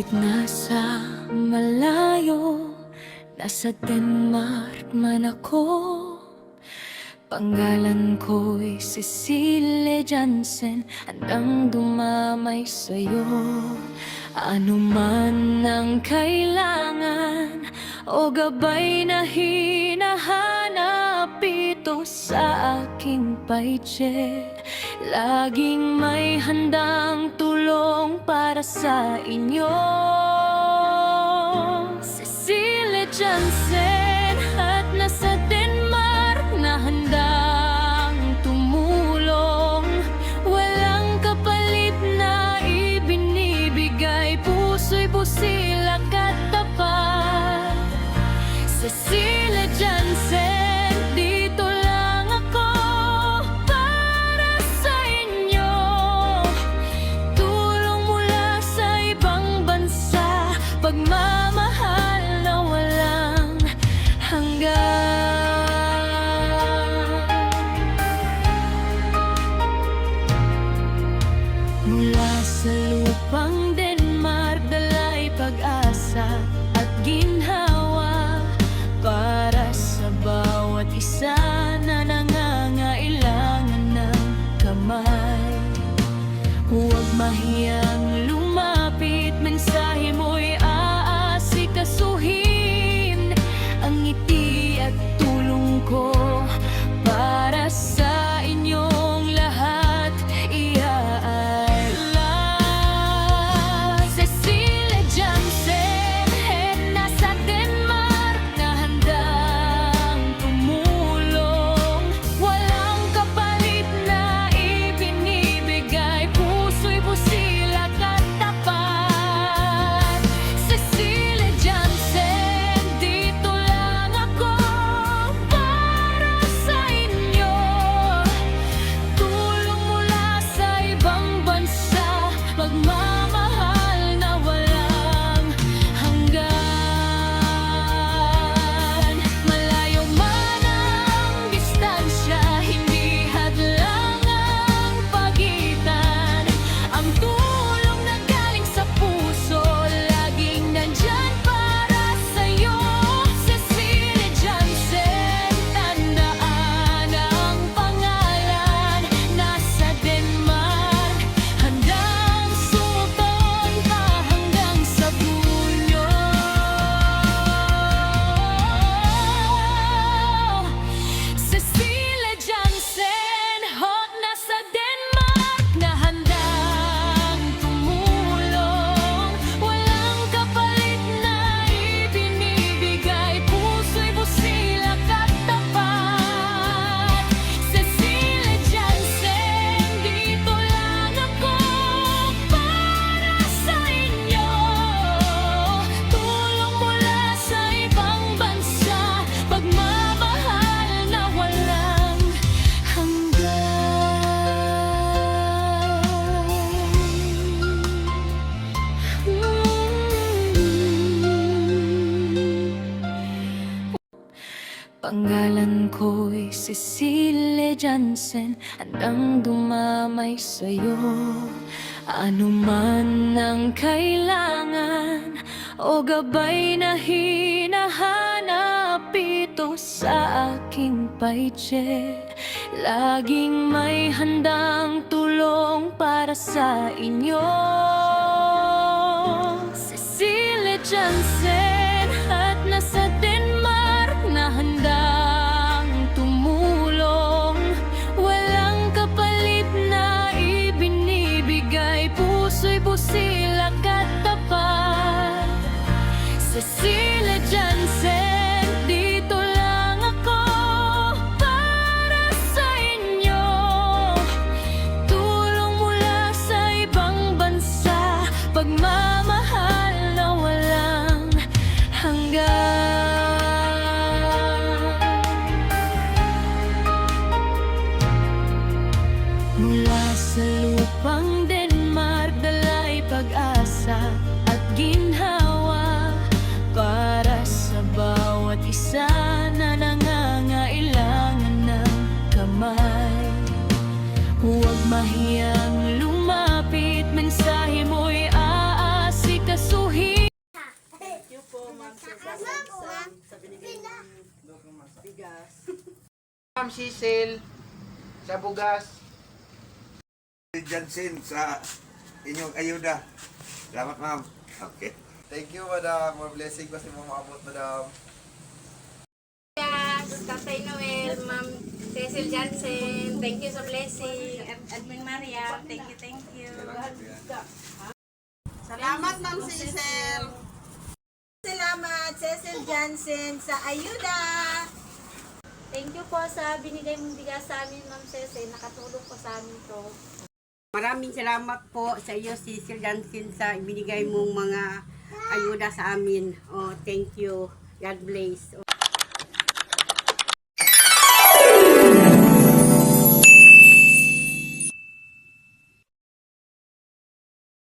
Kahit nasa malayo, nasa Denmark man ako, pangalan ko'y Cecilie Jansen, handang dumamay sa'yo. Ano man ang kailangan o gabay na hinahanap, ito sa aking paitse. Laging may handang tulong para sa inyo. Cecilie Jansen, at nasa Denmark na handang tumulong. Walang kapalit na ibinibigay, puso'y busilak at tapat. Cecilie Jansen, dito lang ako para sa inyo. Tulong mula sa ibang bansa, pagmamahal na walang hanggan. Mula sa lupang Denmark, dala'y pag-asa at ginhawa para sa bawat isa na nangangailangan ng kamay. Huwag mahiyang lumapit, mensahe mo'y aasikasuhin. Ang ngiti at tulong ko para sa inyong lahat iaalay. Cecilie Jansen, nasa Denmark na handang tumulong. Walang kapalit na ibinibigay, puso'y busilak at tapat. Cecilie Jansen, dito lang ako para sa inyo. Tulong mula sa ibang bansa, pagmamahal na walang hanggan. Malayo man ang distansya, hindi hadlang ang pagitan. Ang tulong na galing sa puso, laging nandyan para sa'yo. Cecilie Jansen, tandaan ang pangalan. Nasa Denmark, handang sumuton pa hanggang sa dulo. Cecilie Jansen, nasa Denmark na handang tumulong. Walang kapalit na ibinibigay, puso'y busilak at tapat. Cecilie Jansen, dito lang ako para sa inyo. Tulong mula sa ibang bansa, pagmamahal na walang hanggan. Pangalan ko'y Cecilie Jansen, handang dumamay sa'yo. Ano man ang kailangan o gabay na hinahanap, ito sa aking paitse. Laging may handang tulong para sa inyo. Cecilie Jansen, at nasa Denmark na handang tumulong. Walang kapalit na ibinibigay, puso'y busilak at tapat. Cecilie Jansen, dito lang ako para sa inyo. Tulong mula sa ibang bansa, pagmamahal na walang hanggan. Mula sa lupang Denmark, dala'y pag-asa at ginhawa para sa bawat isa na nangangailangan ng kamay. Huwag mahiyang lumapit, mensahe mo'y aasikasuhin. Cecil sa bugas. Jansen sa inyong ayuda. Salamat, ma'am. Okay. Thank you, madam. More blessing kasi mo maabot, madam. Tatay Noel, Ma'am Cecil Johnson, thank you sa blessing. At Admin Maria, thank you. Salamat, Ma'am Cecil. Salamat, Cecil Johnson, sa ayuda. Thank you po sa binigay mong bigas sa amin, Ma'am Cecil. Nakatulong po sa amin to. Maraming salamat po sa iyo, Cecil Jansin, sa ibinigay mong mga ayuda sa amin. Oh, thank you. God bless.